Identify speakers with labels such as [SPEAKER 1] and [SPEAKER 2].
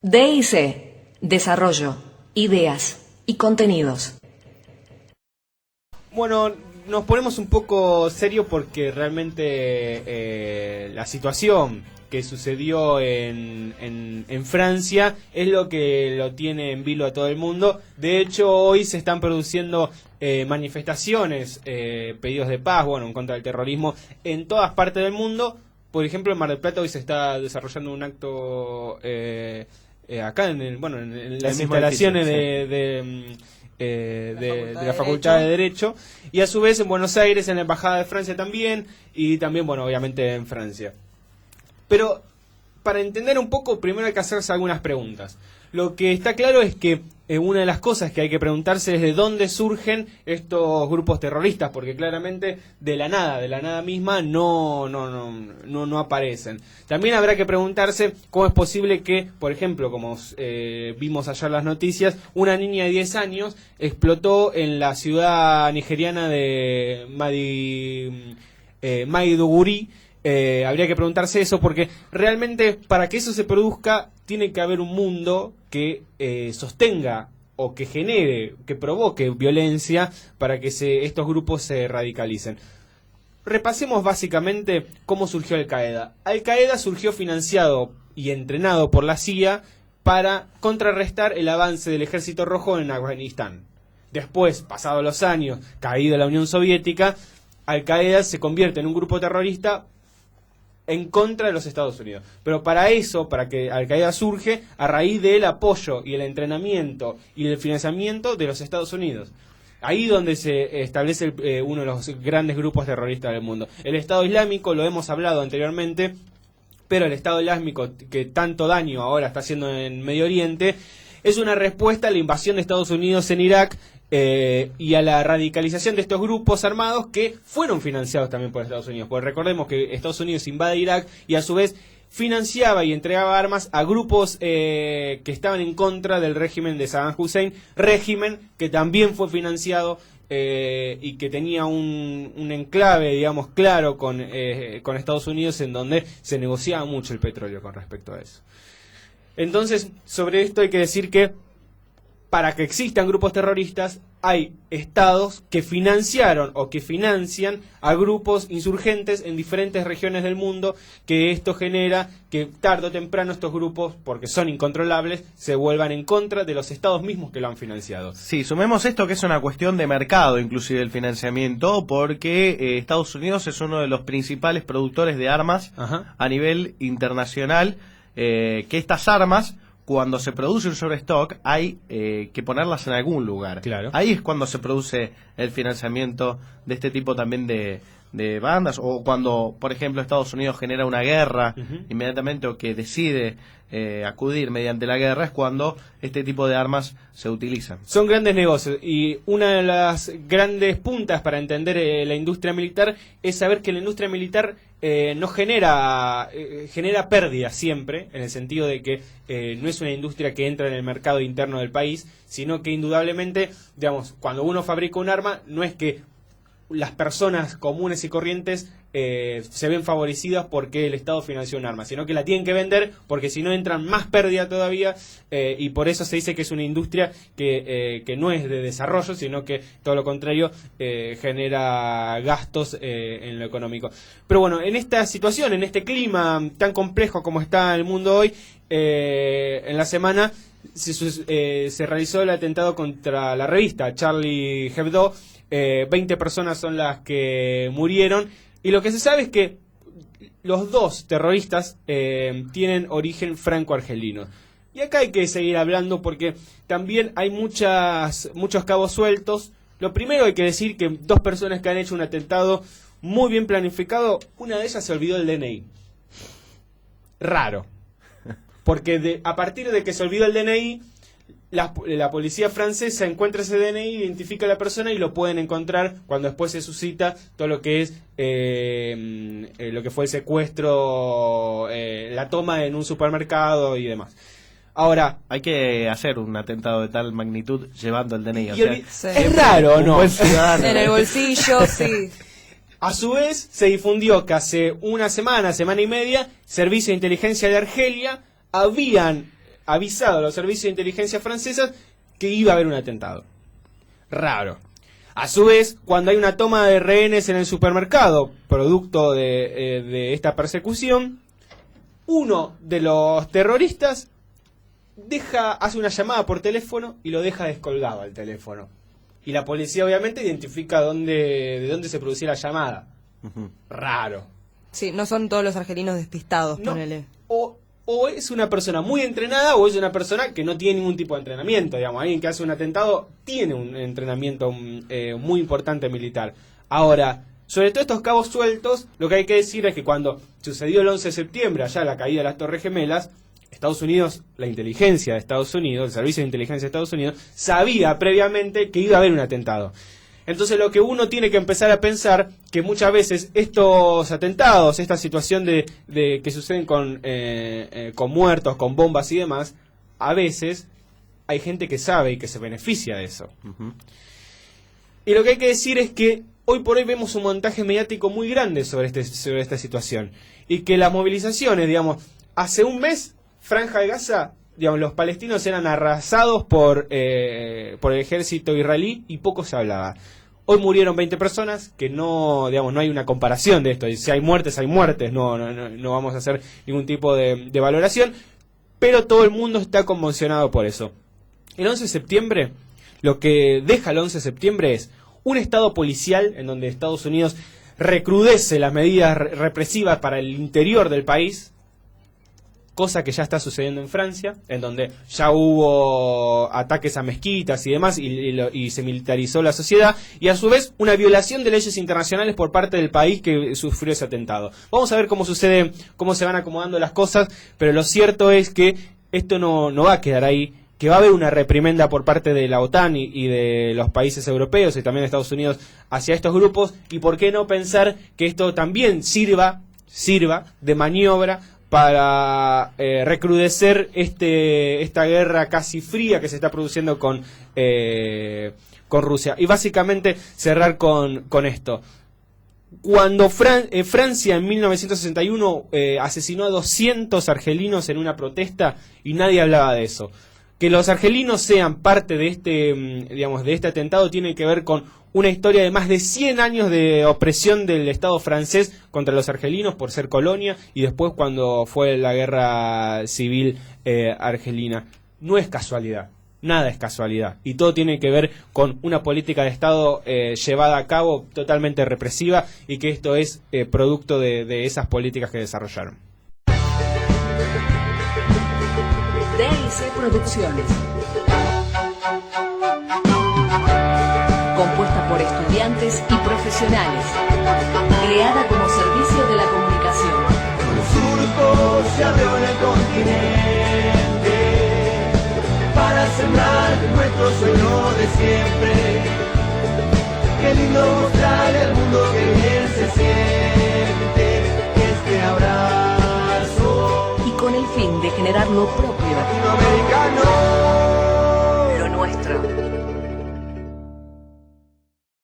[SPEAKER 1] DIC, Desarrollo, Ideas y Contenidos.
[SPEAKER 2] Bueno, nos ponemos un poco serio porque realmente la situación que sucedió en Francia es lo que lo tiene en vilo a todo el mundo. De hecho, hoy se están produciendo manifestaciones, pedidos de paz, en contra del terrorismo en todas partes del mundo. Por ejemplo, en Mar del Plata hoy se está desarrollando un acto acá en las instalaciones de la Facultad de Derecho, y a su vez en Buenos Aires, en la Embajada de Francia también, y también, obviamente en Francia. Pero para entender un poco, primero hay que hacerse algunas preguntas. Lo que está claro es que una de las cosas que hay que preguntarse es de dónde surgen estos grupos terroristas, porque claramente de la nada misma no aparecen. También habrá que preguntarse cómo es posible que, por ejemplo, como vimos ayer las noticias, una niña de 10 años explotó en la ciudad nigeriana de Maiduguri. Habría que preguntarse eso, porque realmente para que eso se produzca tiene que haber un mundo que sostenga o que genere, que provoque violencia para que estos grupos se radicalicen. Repasemos básicamente cómo surgió Al-Qaeda. Al-Qaeda surgió financiado y entrenado por la CIA para contrarrestar el avance del Ejército Rojo en Afganistán. Después, pasados los años, caída la Unión Soviética, Al-Qaeda se convierte en un grupo terrorista en contra de los Estados Unidos. Pero para que Al-Qaeda surge a raíz del apoyo y el entrenamiento y el financiamiento de los Estados Unidos. Ahí donde se establece uno de los grandes grupos terroristas del mundo. El Estado Islámico, lo hemos hablado anteriormente, pero el Estado Islámico que tanto daño ahora está haciendo en Medio Oriente es una respuesta a la invasión de Estados Unidos en Irak y a la radicalización de estos grupos armados que fueron financiados también por Estados Unidos. Porque recordemos que Estados Unidos invade Irak y a su vez financiaba y entregaba armas a grupos que estaban en contra del régimen de Saddam Hussein, régimen que también fue financiado y que tenía un enclave, digamos, claro con Estados Unidos, en donde se negociaba mucho el petróleo con respecto a eso. Entonces, sobre esto hay que decir que para que existan grupos terroristas hay estados que financiaron o que financian a grupos insurgentes en diferentes regiones del mundo, que esto genera que tarde o temprano estos grupos, porque son incontrolables, se vuelvan en contra de los estados mismos que lo han financiado.
[SPEAKER 3] Sí, sumemos esto que es una cuestión de mercado, inclusive el financiamiento, porque Estados Unidos es uno de los principales productores de armas a nivel internacional, que estas armas, cuando se produce un sobrestock, hay que ponerlas en algún lugar.
[SPEAKER 2] Claro.
[SPEAKER 3] Ahí es cuando se produce el financiamiento de este tipo también de bandas, o cuando, por ejemplo, Estados Unidos genera una guerra inmediatamente, o que decide acudir mediante la guerra, es cuando este tipo de armas se utilizan.
[SPEAKER 2] Son grandes negocios, y una de las grandes puntas para entender la industria militar es saber que la industria militar no genera pérdidas siempre, en el sentido de que no es una industria que entra en el mercado interno del país, sino que indudablemente, digamos, cuando uno fabrica un arma, no es que las personas comunes y corrientes se ven favorecidas porque el Estado financió un arma, sino que la tienen que vender, porque si no entran más pérdida todavía, y por eso se dice que es una industria que no es de desarrollo, sino que todo lo contrario, genera gastos en lo económico. Pero bueno, en esta situación, en este clima tan complejo como está el mundo hoy, en la semana se realizó el atentado contra la revista Charlie Hebdo. 20 personas son las que murieron, y lo que se sabe es que los dos terroristas tienen origen franco-argelino. Y acá hay que seguir hablando porque también hay muchos cabos sueltos. Lo primero hay que decir que dos personas que han hecho un atentado muy bien planificado, una de ellas se olvidó el DNI. Raro. Porque a partir de que se olvidó el DNI, la policía francesa encuentra ese DNI, identifica a la persona y lo pueden encontrar cuando después se suscita todo lo que es lo que fue el secuestro, la toma en un supermercado y demás. Ahora,
[SPEAKER 3] hay que hacer un atentado de tal magnitud llevando el DNI.
[SPEAKER 1] Sí.
[SPEAKER 2] Es raro, ¿no?
[SPEAKER 1] En el bolsillo, sí.
[SPEAKER 2] A su vez, se difundió que hace una semana y media, servicios de inteligencia de Argelia habían avisado a los servicios de inteligencia franceses que iba a haber un atentado. Raro. A su vez, cuando hay una toma de rehenes en el supermercado, producto de esta persecución, uno de los terroristas hace una llamada por teléfono y lo deja descolgado al teléfono. Y la policía obviamente identifica de dónde se producía la llamada. Raro.
[SPEAKER 4] Sí, no son todos los argelinos despistados,
[SPEAKER 2] No,
[SPEAKER 4] ponele.
[SPEAKER 2] o es una persona muy entrenada o es una persona que no tiene ningún tipo de entrenamiento. Digamos, alguien que hace un atentado tiene un entrenamiento muy importante militar. Ahora, sobre todos estos cabos sueltos, lo que hay que decir es que cuando sucedió el 11 de septiembre, allá la caída de las Torres Gemelas, Estados Unidos, la inteligencia de Estados Unidos, el servicio de inteligencia de Estados Unidos, sabía previamente que iba a haber un atentado. Entonces lo que uno tiene que empezar a pensar, que muchas veces estos atentados, esta situación de que suceden con muertos, con bombas y demás, a veces hay gente que sabe y que se beneficia de eso. Y lo que hay que decir es que hoy por hoy vemos un montaje mediático muy grande sobre esta situación. Y que las movilizaciones, digamos, hace un mes, Franja de Gaza, digamos, los palestinos eran arrasados por el ejército israelí y poco se hablaba. Hoy murieron 20 personas, que no, digamos, no hay una comparación de esto. Si hay muertes, no vamos a hacer ningún tipo de valoración, pero todo el mundo está conmocionado por eso. El 11 de septiembre, lo que deja el 11 de septiembre es un estado policial en donde Estados Unidos recrudece las medidas represivas para el interior del país, cosa que ya está sucediendo en Francia, en donde ya hubo ataques a mezquitas y demás, y se militarizó la sociedad, y a su vez una violación de leyes internacionales por parte del país que sufrió ese atentado. Vamos a ver cómo sucede, cómo se van acomodando las cosas, pero lo cierto es que esto no va a quedar ahí, que va a haber una reprimenda por parte de la OTAN y de los países europeos y también de Estados Unidos hacia estos grupos, y por qué no pensar que esto también sirva de maniobra para recrudecer esta guerra casi fría que se está produciendo con Rusia. Y básicamente cerrar con esto. Cuando Francia en 1961 asesinó a 200 argelinos en una protesta y nadie hablaba de eso. Que los argelinos sean parte de este atentado tiene que ver con una historia de más de 100 años de opresión del Estado francés contra los argelinos por ser colonia, y después cuando fue la guerra civil argelina. No es casualidad, nada es casualidad, y todo tiene que ver con una política de Estado llevada a cabo totalmente represiva, y que esto es producto de esas políticas que desarrollaron.
[SPEAKER 1] DIC Producciones. Compuesta por estudiantes y profesionales. Creada como servicio de la comunicación.
[SPEAKER 5] El surco se abrió en el continente para sembrar nuestro sueño de siempre. Qué lindo mostrarle al mundo que bien se siente este abrazo.
[SPEAKER 1] Y con el fin de generar lo propio
[SPEAKER 5] Latinoamericano.